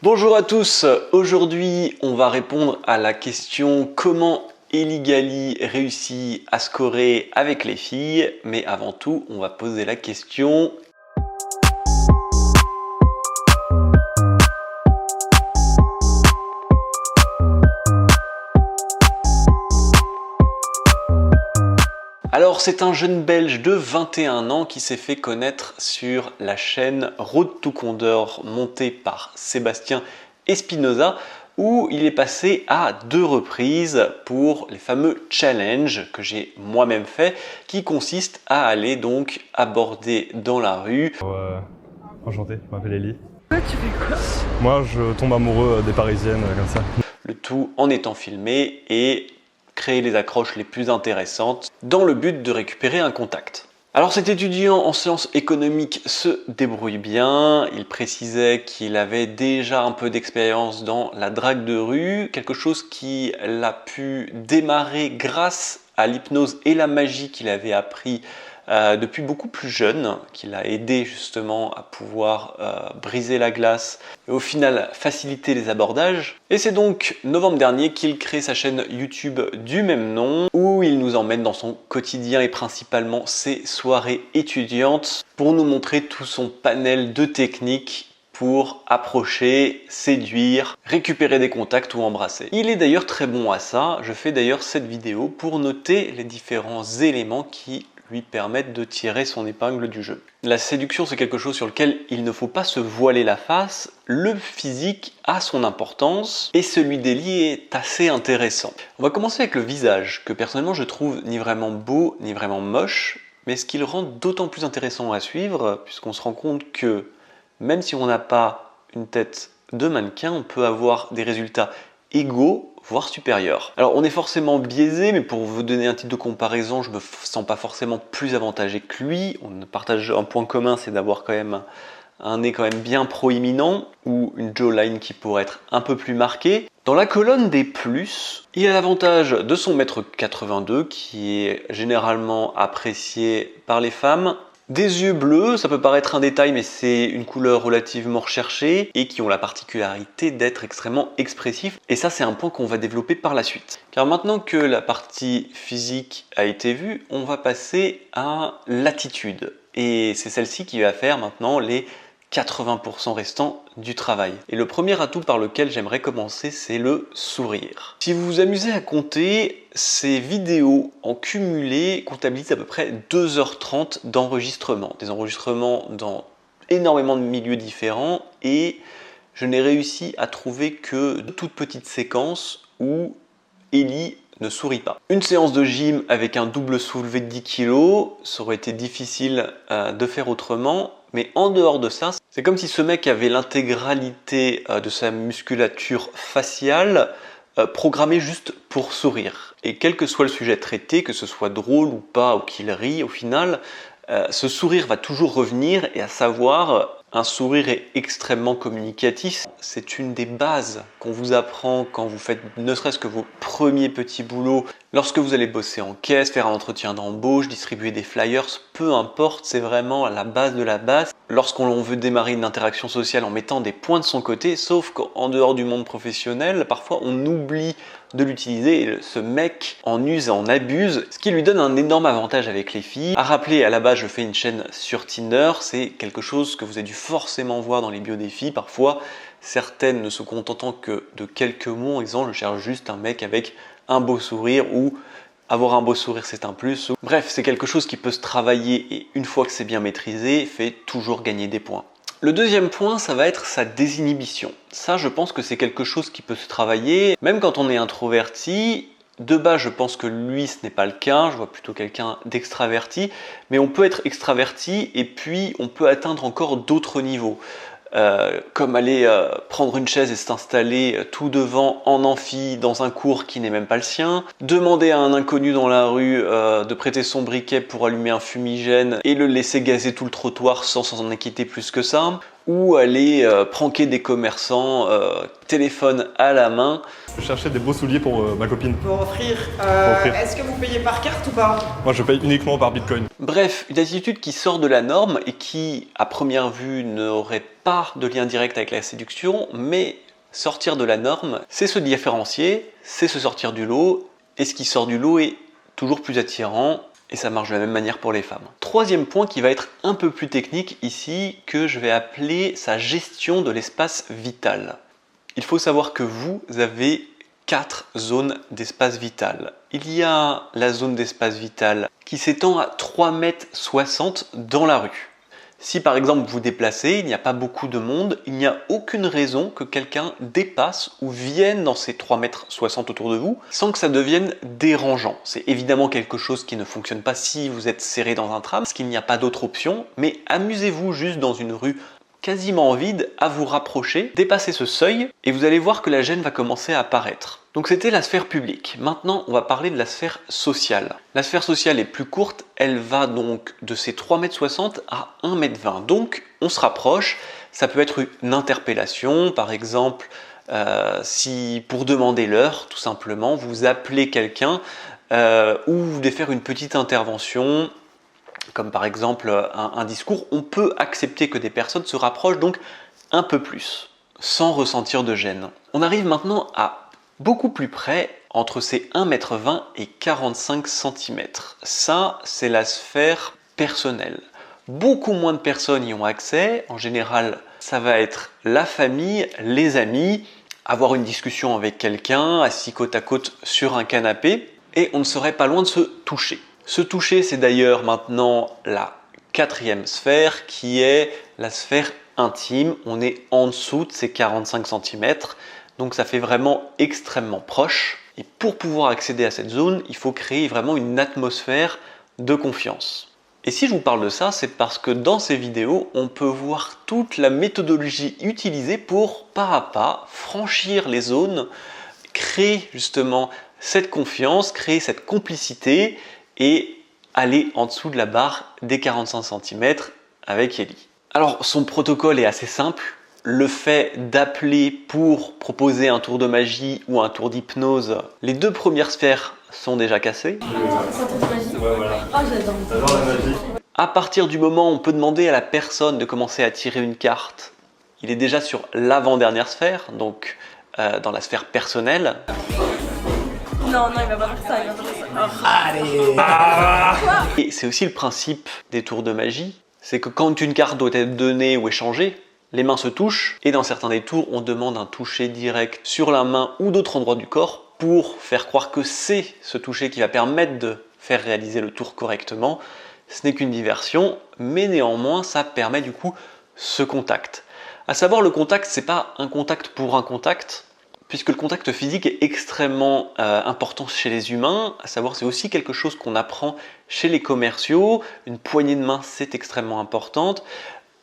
Bonjour à tous, aujourd'hui on va répondre à la question comment Ellie Gali réussit à scorer avec les filles, mais avant tout on va poser la question Alors c'est un jeune belge de 21 ans qui s'est fait connaître sur la chaîne Road to Condor montée par Sébastien Espinosa où il est passé à 2 reprises pour les fameux challenges que j'ai moi-même fait qui consistent à aller donc aborder dans la rue. Enchanté, je m'appelle Ellie. Toi tu fais quoi? Moi je tombe amoureux des parisiennes comme ça. Le tout en étant filmé et créer les accroches les plus intéressantes dans le but de récupérer un contact. Alors cet étudiant en sciences économiques se débrouille bien, il précisait qu'il avait déjà un peu d'expérience dans la drague de rue, quelque chose qui l'a pu démarrer grâce à l'hypnose et la magie qu'il avait appris depuis beaucoup plus jeune, qui l'a aidé justement à pouvoir briser la glace et au final faciliter les abordages. Et c'est donc novembre dernier qu'il crée sa chaîne YouTube du même nom, où il nous emmène dans son quotidien et principalement ses soirées étudiantes pour nous montrer tout son panel de techniques pour approcher, séduire, récupérer des contacts ou embrasser. Il est d'ailleurs très bon à ça, je fais d'ailleurs cette vidéo pour noter les différents éléments qui lui permettent de tirer son épingle du jeu. La séduction, c'est quelque chose sur lequel il ne faut pas se voiler la face. Le physique a son importance et celui d'Ellie est assez intéressant. On va commencer avec le visage, que personnellement je trouve ni vraiment beau ni vraiment moche, mais ce qui le rend d'autant plus intéressant à suivre, puisqu'on se rend compte que même si on n'a pas une tête de mannequin, on peut avoir des résultats égaux, voire supérieurs. Alors on est forcément biaisé, mais pour vous donner un titre de comparaison, je me sens pas forcément plus avantagé que lui. On partage un point commun, c'est d'avoir quand même un nez quand même bien proéminent, ou une jawline qui pourrait être un peu plus marquée. Dans la colonne des plus, il a l'avantage de son 1m82 qui est généralement apprécié par les femmes. Des yeux bleus, ça peut paraître un détail, mais c'est une couleur relativement recherchée et qui ont la particularité d'être extrêmement expressifs. Et ça, c'est un point qu'on va développer par la suite. Car maintenant que la partie physique a été vue, on va passer à l'attitude. Et c'est celle-ci qui va faire maintenant les 80% restants du travail. Et le premier atout par lequel j'aimerais commencer, c'est le sourire. Si vous vous amusez à compter, ces vidéos en cumulé comptabilisent à peu près 2h30 d'enregistrement. Des enregistrements dans énormément de milieux différents et je n'ai réussi à trouver que de toutes petites séquences où Ellie ne sourit pas. Une séance de gym avec un double soulevé de 10 kg, ça aurait été difficile de faire autrement, mais en dehors de ça, c'est comme si ce mec avait l'intégralité de sa musculature faciale programmée juste pour sourire. Et quel que soit le sujet traité, que ce soit drôle ou pas, ou qu'il rit, au final, ce sourire va toujours revenir, et à savoir, un sourire est extrêmement communicatif. C'est une des bases qu'on vous apprend quand vous faites ne serait-ce que vos premiers petits boulots. Lorsque vous allez bosser en caisse, faire un entretien d'embauche, distribuer des flyers, peu importe, c'est vraiment la base de la base. Lorsqu'on veut démarrer une interaction sociale en mettant des points de son côté, sauf qu'en dehors du monde professionnel, parfois on oublie de l'utiliser et ce mec en use et en abuse, ce qui lui donne un énorme avantage avec les filles. À rappeler, à la base je fais une chaîne sur Tinder, c'est quelque chose que vous avez dû forcément voir dans les bios des filles. Parfois, certaines ne se contentant que de quelques mots en disant je cherche juste un mec avec un beau sourire ou avoir un beau sourire c'est un plus. Bref, c'est quelque chose qui peut se travailler et une fois que c'est bien maîtrisé, fait toujours gagner des points. Le deuxième point, ça va être sa désinhibition. Ça, je pense que c'est quelque chose qui peut se travailler, même quand on est introverti. De base, je pense que lui, ce n'est pas le cas. Je vois plutôt quelqu'un d'extraverti. Mais on peut être extraverti et puis on peut atteindre encore d'autres niveaux. Comme aller prendre une chaise et s'installer tout devant en amphi dans un cours qui n'est même pas le sien, demander à un inconnu dans la rue de prêter son briquet pour allumer un fumigène et le laisser gazer tout le trottoir sans s'en inquiéter plus que ça, ou aller pranker des commerçants, téléphone à la main. Je cherchais des beaux souliers pour ma copine. Pour offrir. Est-ce que vous payez par carte ou pas? Moi je paye uniquement par Bitcoin. Bref, une attitude qui sort de la norme et qui, à première vue, n'aurait pas de lien direct avec la séduction, mais sortir de la norme, c'est se différencier, c'est se sortir du lot, et ce qui sort du lot est toujours plus attirant, et ça marche de la même manière pour les femmes. Troisième point qui va être un peu plus technique ici, que je vais appeler sa gestion de l'espace vital. Il faut savoir que vous avez 4 zones d'espace vital. Il y a la zone d'espace vital qui s'étend à 3,60 m dans la rue. Si par exemple vous vous déplacez, il n'y a pas beaucoup de monde, il n'y a aucune raison que quelqu'un dépasse ou vienne dans ces 3,60 m autour de vous sans que ça devienne dérangeant. C'est évidemment quelque chose qui ne fonctionne pas si vous êtes serré dans un tram, parce qu'il n'y a pas d'autre option, mais amusez-vous juste dans une rue quasiment vide à vous rapprocher, dépasser ce seuil et vous allez voir que la gêne va commencer à apparaître. Donc c'était la sphère publique. Maintenant, on va parler de la sphère sociale. La sphère sociale est plus courte, elle va donc de ces 3,60 m à 1,20 m. Donc on se rapproche, ça peut être une interpellation, par exemple, si pour demander l'heure, tout simplement, vous appelez quelqu'un ou vous voulez faire une petite intervention, comme par exemple un discours, on peut accepter que des personnes se rapprochent donc un peu plus, sans ressentir de gêne. On arrive maintenant à beaucoup plus près, entre ces 1,20 m et 45 cm. Ça, c'est la sphère personnelle. Beaucoup moins de personnes y ont accès. En général, ça va être la famille, les amis, avoir une discussion avec quelqu'un, assis côte à côte sur un canapé, et on ne serait pas loin de se toucher. Se toucher, c'est d'ailleurs maintenant la 4e sphère qui est la sphère intime. On est en dessous de ces 45 cm, donc ça fait vraiment extrêmement proche. Et pour pouvoir accéder à cette zone, il faut créer vraiment une atmosphère de confiance. Et si je vous parle de ça, c'est parce que dans ces vidéos, on peut voir toute la méthodologie utilisée pour, pas à pas, franchir les zones, créer justement cette confiance, créer cette complicité, et aller en dessous de la barre des 45 cm avec Ellie. Alors son protocole est assez simple. Le fait d'appeler pour proposer un tour de magie ou un tour d'hypnose, les 2 premières sphères sont déjà cassées. C'est un tour de magie. Ouais, voilà. Ah, j'adore. J'adore la magie. À partir du moment où on peut demander à la personne de commencer à tirer une carte, il est déjà sur l'avant-dernière sphère, donc dans la sphère personnelle. Non, il va pas faire ça, il va faire ça. Oh. Et c'est aussi le principe des tours de magie, c'est que quand une carte doit être donnée ou échangée, les mains se touchent, et dans certains des tours, on demande un toucher direct sur la main ou d'autres endroits du corps pour faire croire que c'est ce toucher qui va permettre de faire réaliser le tour correctement. Ce n'est qu'une diversion, mais néanmoins, ça permet du coup ce contact. À savoir, le contact, c'est pas un contact pour un contact, puisque le contact physique est extrêmement important chez les humains, à savoir c'est aussi quelque chose qu'on apprend chez les commerciaux, une poignée de main c'est extrêmement importante.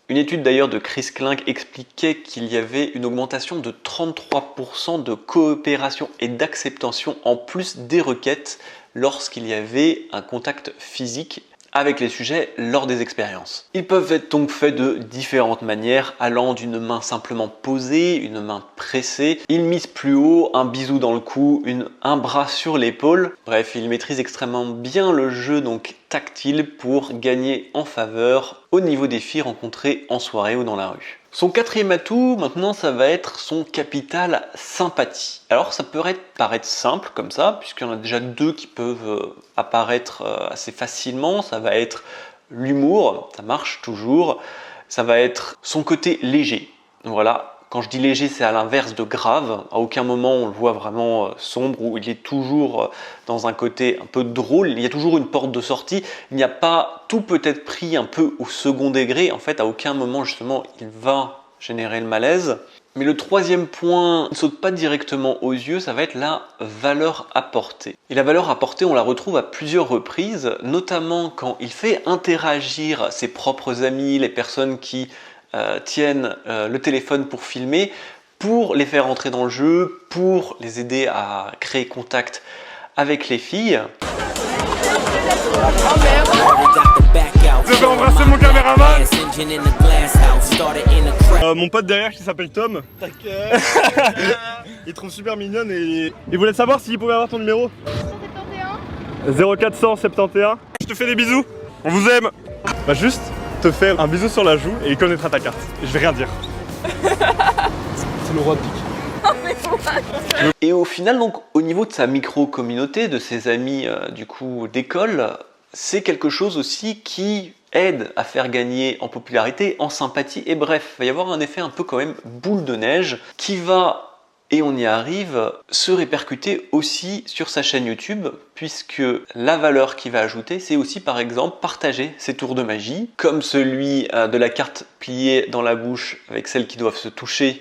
Une étude d'ailleurs de Chris Klink expliquait qu'il y avait une augmentation de 33% de coopération et d'acceptation en plus des requêtes lorsqu'il y avait un contact physique avec les sujets lors des expériences. Ils peuvent être donc faits de différentes manières, allant d'une main simplement posée, une main pressée, ils misent plus haut, un bisou dans le cou, un bras sur l'épaule. Bref, ils maîtrisent extrêmement bien le jeu donc tactile pour gagner en faveur au niveau des filles rencontrées en soirée ou dans la rue. Son 4e atout, maintenant, ça va être son capital sympathie. Alors ça peut paraître simple comme ça, puisqu'il y en a déjà 2 qui peuvent apparaître assez facilement. Ça va être l'humour, ça marche toujours. Ça va être son côté léger. Voilà, quand je dis léger, c'est à l'inverse de grave. À aucun moment on le voit vraiment sombre, ou il est toujours dans un côté un peu drôle. Il y a toujours une porte de sortie. Il n'y a pas, tout peut être pris un peu au second degré. En fait, à aucun moment justement il va générer le malaise. Mais le 3e point ne saute pas directement aux yeux, ça va être la valeur apportée. Et la valeur apportée, on la retrouve à plusieurs reprises, notamment quand il fait interagir ses propres amis, les personnes qui tiennent le téléphone pour filmer, pour les faire entrer dans le jeu, pour les aider à créer contact avec les filles. Je vais embrasser mon caméraman. Mon pote derrière qui s'appelle Tom. Il trouve super mignonne et il voulait savoir s'il pouvait avoir ton numéro. 0471. Je te fais des bisous. On vous aime. Bah juste te faire un bisou sur la joue et il connaîtra ta carte. Je vais rien dire. C'est le roi de pique. Et au final, donc, au niveau de sa micro-communauté, de ses amis du coup d'école, c'est quelque chose aussi qui aide à faire gagner en popularité, en sympathie, et bref, il va y avoir un effet un peu quand même boule de neige qui va, et on y arrive, se répercuter aussi sur sa chaîne YouTube, puisque la valeur qu'il va ajouter, c'est aussi par exemple partager ses tours de magie, comme celui de la carte pliée dans la bouche avec celles qui doivent se toucher,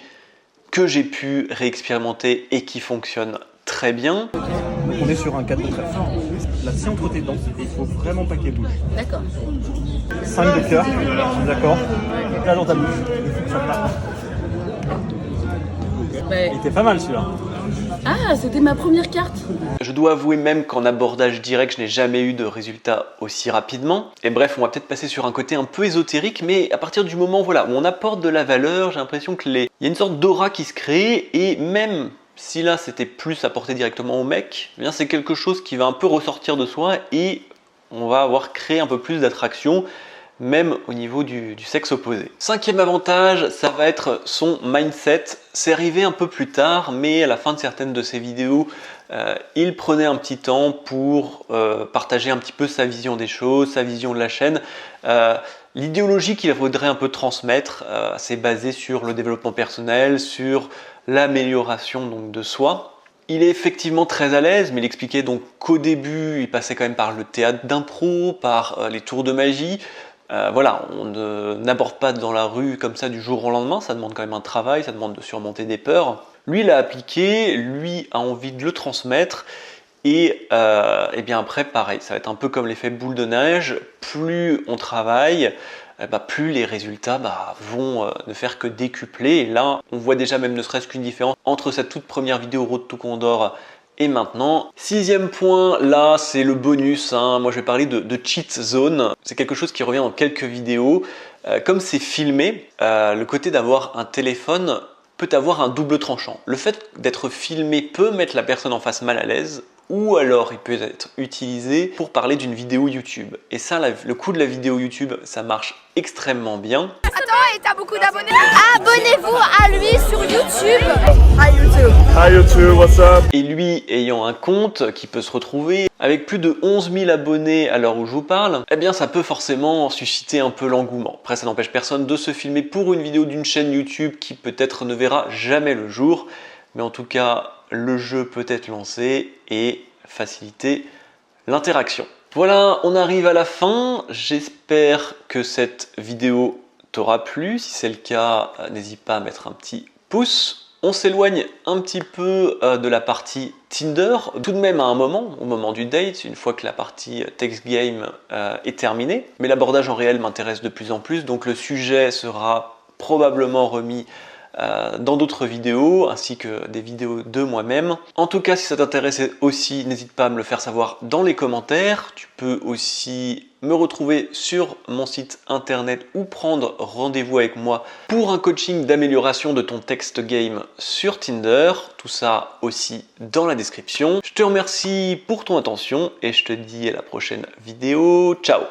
que j'ai pu réexpérimenter et qui fonctionne très bien. On est sur un cadeau très fort. Là, c'est entre tes dents et il faut vraiment pas qu'elle bouge. D'accord. 5 de cœur, d'accord. Là dans ta bouche, il faut que ça parte. Il était pas mal celui-là. Ah, c'était ma première carte. Je dois avouer même qu'en abordage direct, je n'ai jamais eu de résultat aussi rapidement. Et bref, on va peut-être passer sur un côté un peu ésotérique, mais à partir du moment voilà, où on apporte de la valeur, j'ai l'impression que il y a une sorte d'aura qui se crée, et même si là c'était plus apporté directement au mec, eh bien c'est quelque chose qui va un peu ressortir de soi et on va avoir créé un peu plus d'attraction, même au niveau du sexe opposé. Cinquième avantage, ça va être son mindset. C'est arrivé un peu plus tard, mais à la fin de certaines de ses vidéos, il prenait un petit temps pour partager un petit peu sa vision des choses, sa vision de la chaîne. L'idéologie qu'il voudrait un peu transmettre, c'est basé sur le développement personnel, sur l'amélioration donc de soi. Il est effectivement très à l'aise, mais il expliquait donc qu'au début, il passait quand même par le théâtre d'impro, par les tours de magie. Voilà, on n'aborde pas dans la rue comme ça du jour au lendemain, ça demande quand même un travail, ça demande de surmonter des peurs. Lui, il l'a appliqué, lui a envie de le transmettre, et bien après, pareil, ça va être un peu comme l'effet boule de neige, plus on travaille, plus les résultats vont ne faire que décupler. Et là, on voit déjà même ne serait-ce qu'une différence entre cette toute première vidéo Road to Condor et maintenant. Sixième point, là c'est le bonus, hein. Moi je vais parler de cheat zone. C'est quelque chose qui revient dans quelques vidéos. Comme c'est filmé, le côté d'avoir un téléphone peut avoir un double tranchant. Le fait d'être filmé peut mettre la personne en face mal à l'aise, ou alors il peut être utilisé pour parler d'une vidéo YouTube. Et ça, le coup de la vidéo YouTube, ça marche extrêmement bien. Attends, et t'as beaucoup d'abonnés? Abonnez-vous à lui sur YouTube. Hi YouTube. Hi YouTube, what's up? Et lui ayant un compte qui peut se retrouver avec plus de 11 000 abonnés à l'heure où je vous parle, eh bien ça peut forcément susciter un peu l'engouement. Après, ça n'empêche personne de se filmer pour une vidéo d'une chaîne YouTube qui peut-être ne verra jamais le jour. Mais en tout cas, le jeu peut être lancé et faciliter l'interaction. Voilà, on arrive à la fin. J'espère que cette vidéo t'aura plu. Si c'est le cas, n'hésite pas à mettre un petit pouce. On s'éloigne un petit peu de la partie Tinder, tout de même à un moment, au moment du date, une fois que la partie text game est terminée. Mais l'abordage en réel m'intéresse de plus en plus, donc le sujet sera probablement remis dans d'autres vidéos, ainsi que des vidéos de moi-même. En tout cas, si ça t'intéresse aussi, n'hésite pas à me le faire savoir dans les commentaires. Tu peux aussi me retrouver sur mon site internet ou prendre rendez-vous avec moi pour un coaching d'amélioration de ton text game sur Tinder. Tout ça aussi dans la description. Je te remercie pour ton attention et je te dis à la prochaine vidéo. Ciao!